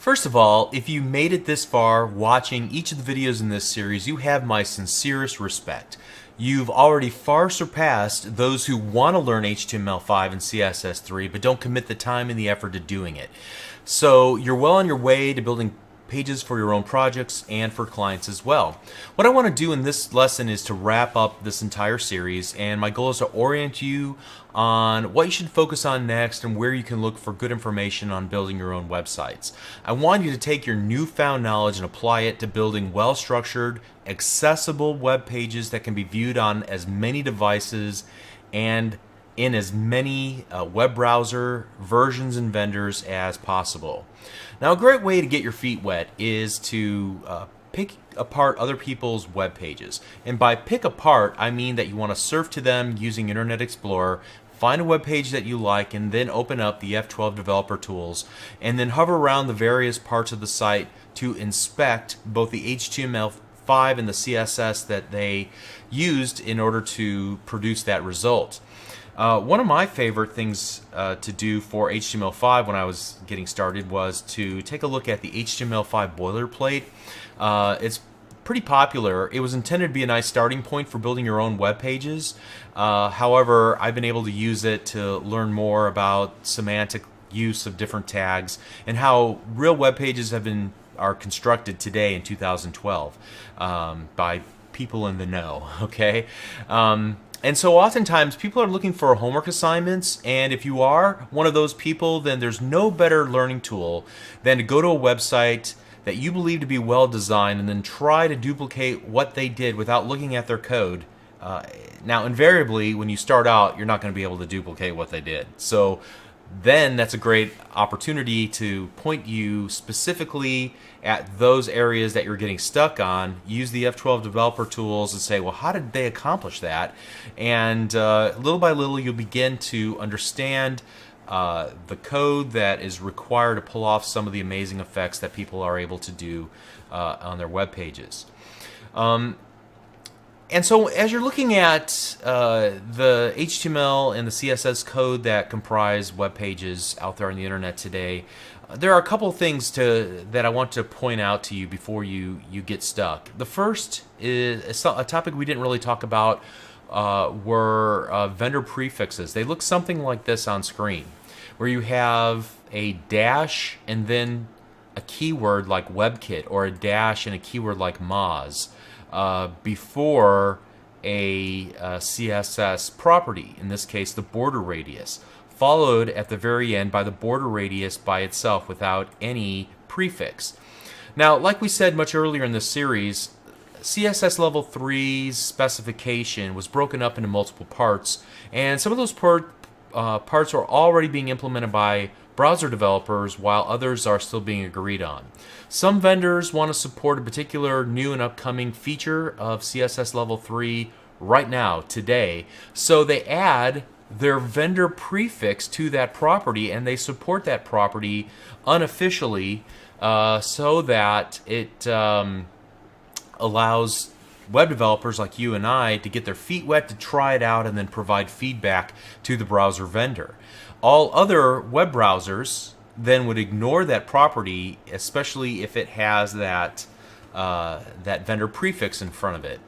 First of all, if you made it this far watching each of the videos in this series, you have my sincerest respect. You've already far surpassed those who want to learn HTML5 and CSS3 but don't commit the time and the effort to doing it. So you're well on your way to building pages for your own projects and for clients as well. What I want to do in this lesson is to wrap up this entire series, and my goal is to orient you on what you should focus on next and where you can look for good information on building your own websites. I want you to take your newfound knowledge and apply it to building well-structured, accessible web pages that can be viewed on as many devices and in as many web browser versions and vendors as possible. Now, a great way to get your feet wet is to pick apart other people's web pages. And by pick apart, I mean that you want to surf to them using Internet Explorer, find a web page that you like, and then open up the F12 developer tools, and then hover around the various parts of the site to inspect both the HTML5 and the CSS that they used in order to produce that result. One of my favorite things to do for HTML5 when I was getting started was to take a look at the HTML5 boilerplate. It's pretty popular. It was intended to be a nice starting point for building your own web pages. However, I've been able to use it to learn more about semantic use of different tags and how real web pages are constructed today in 2012 by people in the know. Okay. And so oftentimes people are looking for homework assignments, and if you are one of those people, then there's no better learning tool than to go to a website that you believe to be well designed and then try to duplicate what they did without looking at their code. Now, invariably, when you start out, you're not going to be able to duplicate what they did. So then that's a great opportunity to point you specifically at those areas that you're getting stuck on. Use the F12 developer tools and say, well, how did they accomplish that? And little by little, you'll begin to understand the code that is required to pull off some of the amazing effects that people are able to do on their web pages. And so as you're looking at the HTML and the CSS code that comprise web pages out there on the internet today, there are a couple of things that I want to point out to you before you get stuck. The first is a topic we didn't really talk about were vendor prefixes. They look something like this on screen, where you have a dash and then a keyword like WebKit, or a dash and a keyword like Moz. Before a CSS property, in this case the border radius, followed at the very end by the border radius by itself without any prefix. Now, like we said much earlier in this series, CSS Level 3's specification was broken up into multiple parts, and some of those parts are already being implemented by browser developers, while others are still being agreed on. Some vendors want to support a particular new and upcoming feature of CSS Level 3 right now, today, so they add their vendor prefix to that property, and they support that property unofficially so that it allows web developers like you and I to get their feet wet, to try it out, and then provide feedback to the browser vendor. All other web browsers then would ignore that property, especially if it has that vendor prefix in front of it.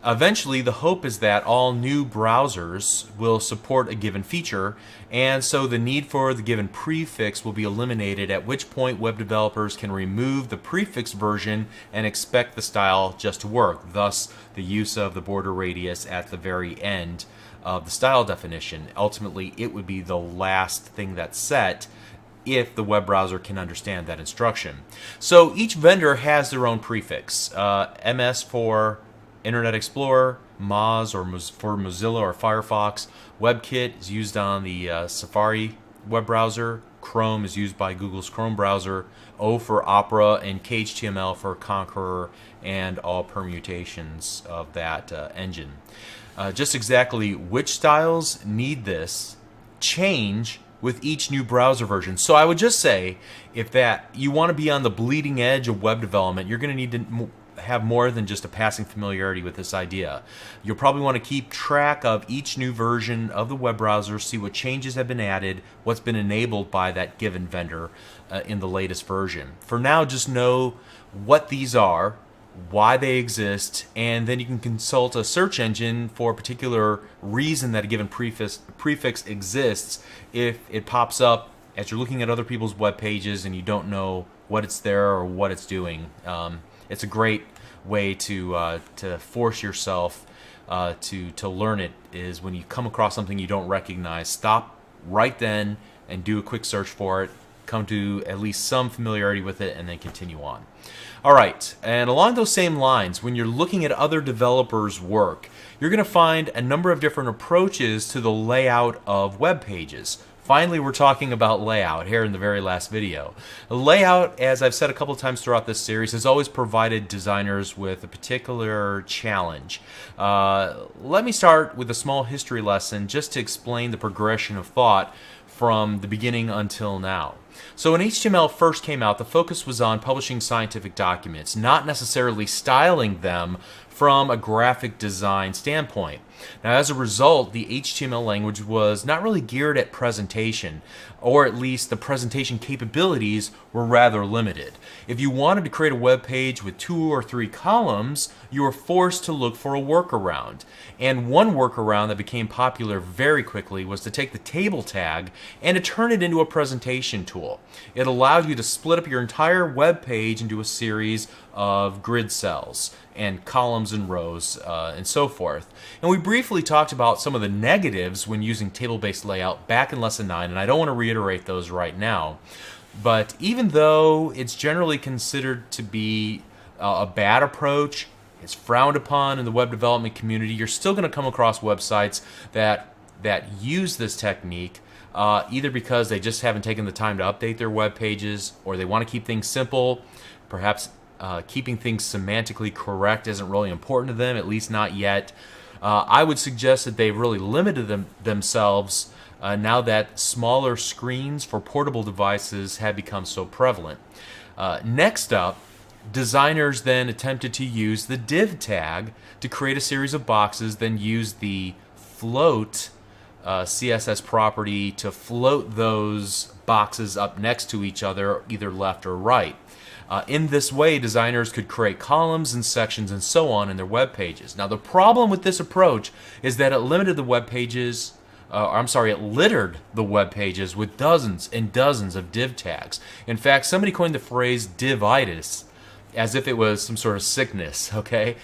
Eventually, the hope is that all new browsers will support a given feature, and so the need for the given prefix will be eliminated, at which point web developers can remove the prefix version and expect the style just to work, thus the use of the border radius at the very end of the style definition. Ultimately, it would be the last thing that's set if the web browser can understand that instruction. So each vendor has their own prefix. MS for Internet Explorer, Moz for Mozilla or Firefox, WebKit is used on the Safari web browser, Chrome is used by Google's Chrome browser, O for Opera, and KHTML for Conqueror and all permutations of that engine. Just exactly which styles need this change with each new browser version. So I would just say, if you want to be on the bleeding edge of web development, you're going to need to have more than just a passing familiarity with this idea. You'll probably want to keep track of each new version of the web browser, see what changes have been added, what's been enabled by that given vendor in the latest version. For now, just know what these are, why they exist, and then you can consult a search engine for a particular reason that a given prefix exists if it pops up as you're looking at other people's web pages and you don't know what it's there or what it's doing. It's a great way to force yourself to learn it, is when you come across something you don't recognize, stop right then and do a quick search for it, come to at least some familiarity with it, and then continue on. All right, and along those same lines, when you're looking at other developers' work, you're going to find a number of different approaches to the layout of web pages. Finally, we're talking about layout here in the very last video. Layout, as I've said a couple of times throughout this series, has always provided designers with a particular challenge. Let me start with a small history lesson just to explain the progression of thought from the beginning until now. So when HTML first came out, the focus was on publishing scientific documents, not necessarily styling them from a graphic design standpoint. Now, as a result, the HTML language was not really geared at presentation, or at least the presentation capabilities were rather limited. If you wanted to create a web page with 2 or 3 columns, you were forced to look for a workaround. And one workaround that became popular very quickly was to take the table tag and to turn it into a presentation tool. It allowed you to split up your entire web page into a series of grid cells and columns and rows and so forth. And we briefly talked about some of the negatives when using table-based layout back in Lesson 9, and I don't want to reiterate those right now. But even though it's generally considered to be a bad approach, it's frowned upon in the web development community, you're still going to come across websites that use this technique either because they just haven't taken the time to update their web pages, or they want to keep things simple. Perhaps keeping things semantically correct isn't really important to them, at least not yet. I would suggest that they've really limited themselves now that smaller screens for portable devices have become so prevalent. Next up, designers then attempted to use the div tag to create a series of boxes, then use the float CSS property to float those boxes up next to each other, either left or right. In this way, designers could create columns and sections and so on in their web pages. Now, the problem with this approach is that it limited the web pages, it littered the web pages with dozens and dozens of div tags. In fact, somebody coined the phrase divitis as if it was some sort of sickness, okay?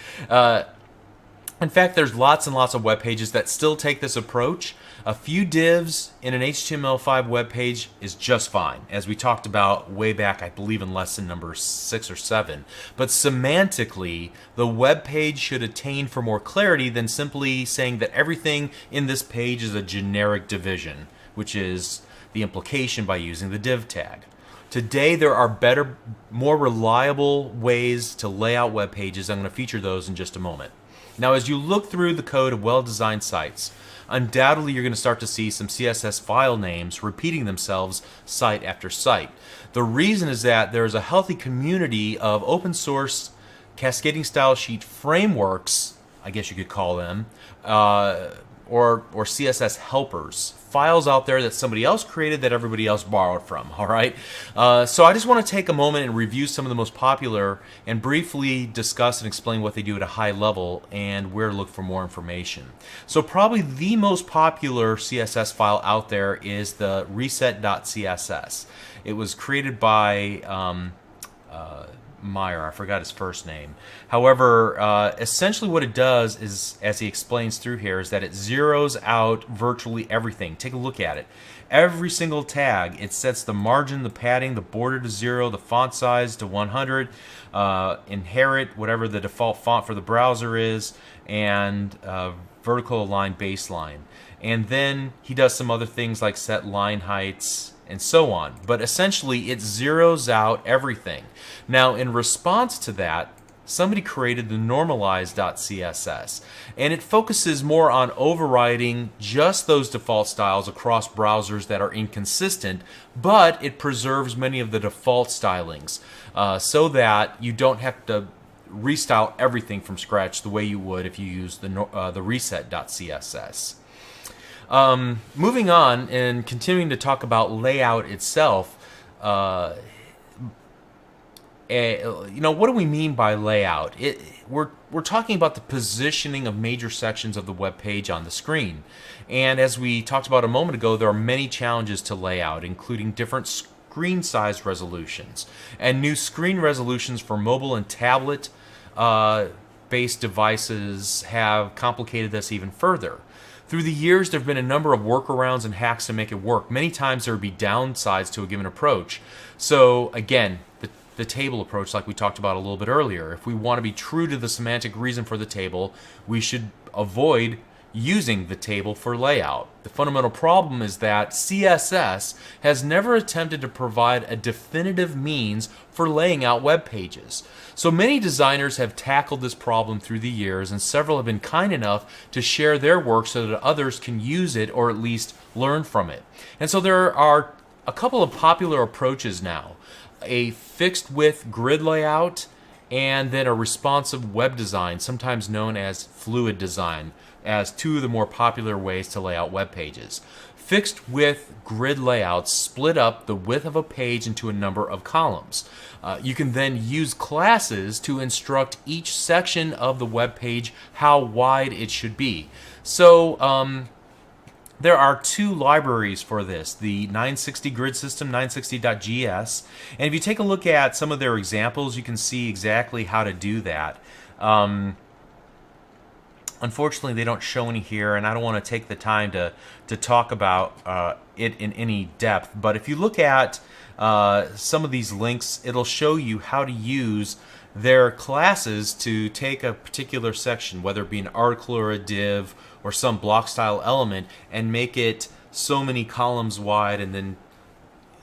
In fact, there's lots and lots of web pages that still take this approach. A few divs in an HTML5 web page is just fine, as we talked about way back, I believe, in lesson number 6 or 7. But semantically, the web page should attain for more clarity than simply saying that everything in this page is a generic division, which is the implication by using the div tag. Today, there are better, more reliable ways to lay out web pages. I'm going to feature those in just a moment. Now, as you look through the code of well-designed sites, undoubtedly you're going to start to see some CSS file names repeating themselves site after site. The reason is that there is a healthy community of open source cascading style sheet frameworks, I guess you could call them, or CSS helpers, files out there that somebody else created that everybody else borrowed from, all right? So I just want to take a moment and review some of the most popular and briefly discuss and explain what they do at a high level and where to look for more information. So probably the most popular CSS file out there is the reset.css. It was created by Meyer, I forgot his first name. However, essentially what it does is, as he explains through here, is that it zeroes out virtually everything. Take a look at it. Every single tag, it sets the margin, the padding, the border to 0, the font size to 100, inherit whatever the default font for the browser is, and vertical align baseline. And then he does some other things like set line heights and so on. But essentially, it zeroes out everything. Now, in response to that, somebody created the normalize.css, and it focuses more on overriding just those default styles across browsers that are inconsistent, but it preserves many of the default stylings so that you don't have to restyle everything from scratch the way you would if you used the reset.css. Moving on and continuing to talk about layout itself, what do we mean by layout? We're talking about the positioning of major sections of the web page on the screen. And as we talked about a moment ago, there are many challenges to layout, including different screen size resolutions. And new screen resolutions for mobile and tablet based devices have complicated this even further. Through the years, there have been a number of workarounds and hacks to make it work. Many times there would be downsides to a given approach. So again, the table approach, like we talked about a little bit earlier. If we want to be true to the semantic reason for the table, we should avoid using the table for layout. The fundamental problem is that CSS has never attempted to provide a definitive means for laying out web pages. So many designers have tackled this problem through the years, and several have been kind enough to share their work so that others can use it or at least learn from it. And so there are a couple of popular approaches now. A fixed width grid layout, and then a responsive web design, sometimes known as fluid design, as two of the more popular ways to lay out web pages. Fixed width grid layouts split up the width of a page into a number of columns. You can then use classes to instruct each section of the web page how wide it should be. So there are two libraries for this, the 960 grid system, 960.gs, and if you take a look at some of their examples, you can see exactly how to do that. Unfortunately, they don't show any here, and I don't want to take the time to talk about it in any depth, but if you look at some of these links, it'll show you how to use their classes to take a particular section, whether it be an article or a div or some block style element, and make it so many columns wide, and then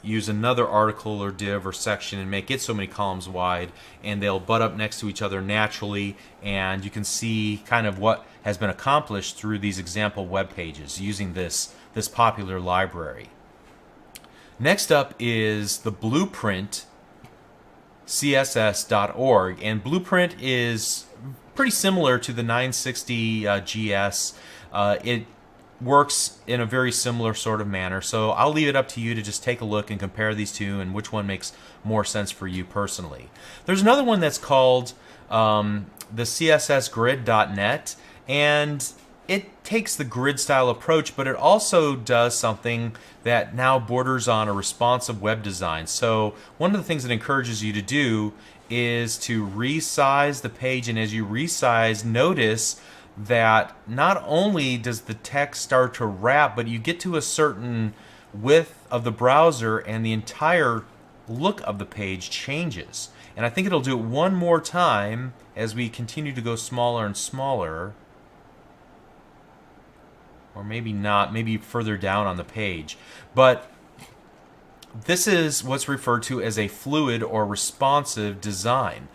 use another article or div or section and make it so many columns wide, and they'll butt up next to each other naturally, and you can see kind of what has been accomplished through these example web pages using this popular library. Next up is the Blueprint css.org, and Blueprint is pretty similar to the 960 GS. It works in a very similar sort of manner, so I'll leave it up to you to just take a look and compare these two and which one makes more sense for you personally. There's another one that's called the CSSGrid.net, and it takes the grid style approach, but it also does something that now borders on a responsive web design. So one of the things it encourages you to do is to resize the page, and as you resize, notice that not only does the text start to wrap, but you get to a certain width of the browser and the entire look of the page changes. And I think it'll do it one more time as we continue to go smaller and smaller. Or maybe not, maybe further down on the page. But this is what's referred to as a fluid or responsive design.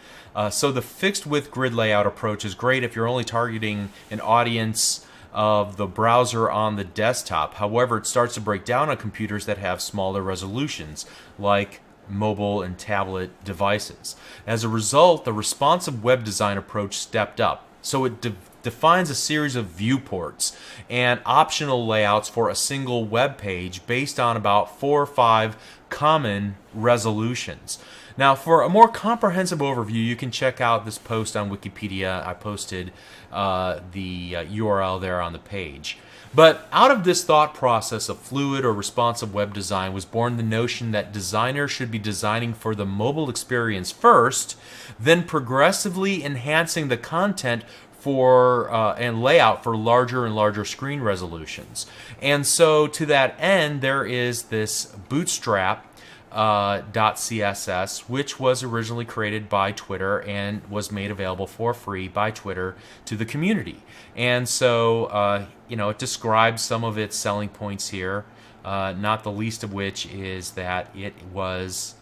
So the fixed width grid layout approach is great if you're only targeting an audience of the browser on the desktop. However, it starts to break down on computers that have smaller resolutions, like mobile and tablet devices. As a result, the responsive web design approach stepped up. So it defines a series of viewports and optional layouts for a single web page based on about 4 or 5 common resolutions. Now, for a more comprehensive overview, you can check out this post on Wikipedia. I posted the URL there on the page. But out of this thought process of fluid or responsive web design was born the notion that designers should be designing for the mobile experience first, then progressively enhancing the content for and layout for larger and larger screen resolutions. And so to that end, there is this Bootstrap .css, which was originally created by Twitter and was made available for free by Twitter to the community. And so it describes some of its selling points here, not the least of which is that it was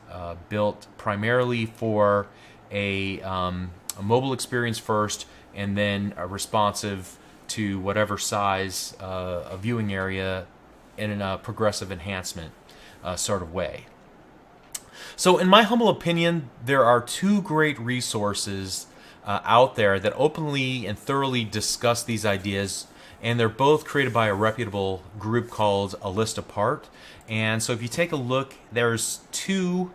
built primarily for a mobile experience first, and then responsive to whatever size a viewing area in a progressive enhancement sort of way. So in my humble opinion, there are two great resources out there that openly and thoroughly discuss these ideas, and they're both created by a reputable group called A List Apart. And so if you take a look, there's two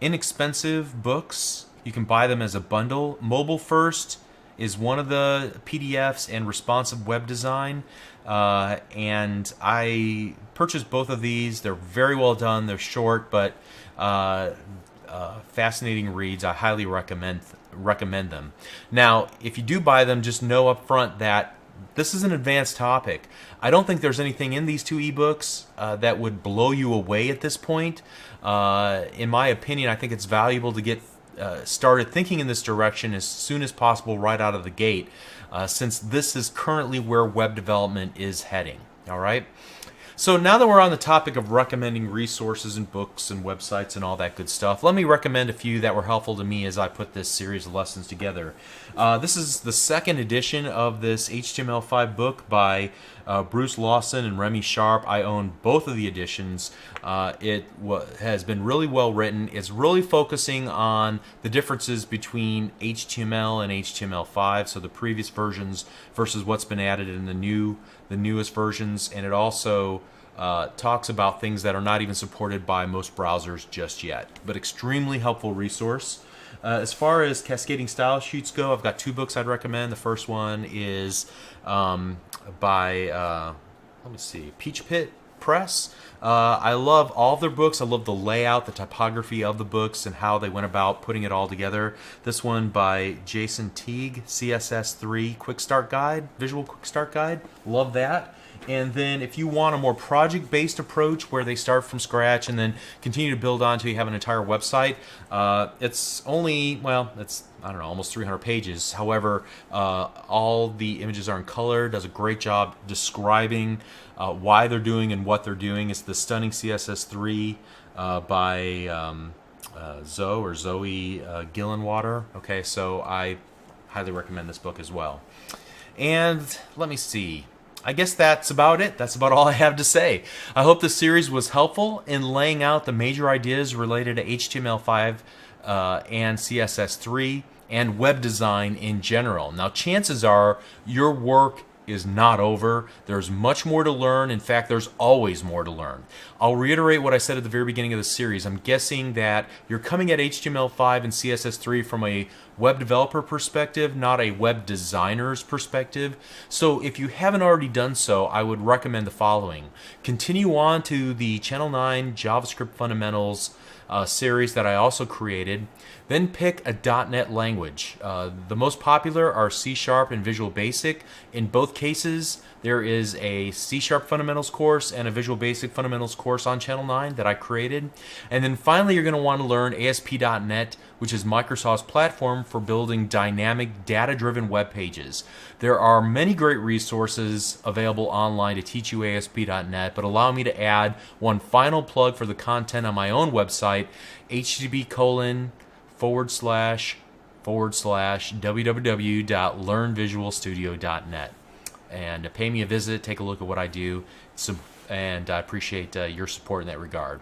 inexpensive books. You can buy them as a bundle. Mobile First is one of the PDFs, and Responsive Web Design. And I purchased both of these. They're very well done. They're short, but fascinating reads. I highly recommend them. Now, if you do buy them, just know up front that this is an advanced topic. I don't think there's anything in these two ebooks that would blow you away at this point. In my opinion, I think it's valuable to get started thinking in this direction as soon as possible right out of the gate, since this is currently where web development is heading. All right? So now that we're on the topic of recommending resources and books and websites and all that good stuff, let me recommend a few that were helpful to me as I put this series of lessons together. This is the second edition of this HTML5 book by Bruce Lawson and Remy Sharp. I own both of the editions. It has been really well written. It's really focusing on the differences between HTML and HTML5, so the previous versions versus what's been added in the newest versions, and it also talks about things that are not even supported by most browsers just yet, but extremely helpful resource. As far as cascading style sheets go, I've got two books I'd recommend. The first one is by, let me see, Peach Pit Press. I love all of their books. I love the layout, the typography of the books, and how they went about putting it all together. This one by Jason Teague, CSS3 Quick Start Guide, Visual Quick Start Guide. Love that. And then if you want a more project-based approach where they start from scratch and then continue to build on until you have an entire website, it's only, well, it's, I don't know, almost 300 pages. However, all the images are in color, does a great job describing why they're doing and what they're doing. It's the Stunning CSS3 by Zoe Gillenwater. Okay, so I highly recommend this book as well. And let me see. I guess that's about it. That's about all I have to say. I hope this series was helpful in laying out the major ideas related to HTML5 and CSS3 and web design in general. Now, chances are your work is not over. There's much more to learn. In fact, there's always more to learn. I'll reiterate what I said at the very beginning of the series. I'm guessing that you're coming at HTML5 and CSS3 from a web developer perspective, not a web designer's perspective. So if you haven't already done so, I would recommend the following. Continue on to the Channel 9 JavaScript Fundamentals series that I also created. Then pick a .NET language. The most popular are C# and Visual Basic. In both cases, there is a C# Fundamentals course and a Visual Basic Fundamentals course on Channel 9 that I created. And then finally, you're going to want to learn ASP.NET, which is Microsoft's platform for building dynamic, data-driven web pages. There are many great resources available online to teach you ASP.NET, but allow me to add one final plug for the content on my own website, http://www.learnvisualstudio.net. And pay me a visit, take a look at what I do, and I appreciate your support in that regard.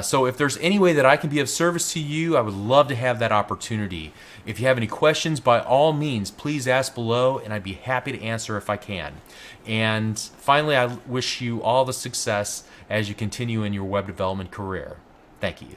So if there's any way that I can be of service to you, I would love to have that opportunity. If you have any questions, by all means, please ask below, and I'd be happy to answer if I can. And finally, I wish you all the success as you continue in your web development career. Thank you.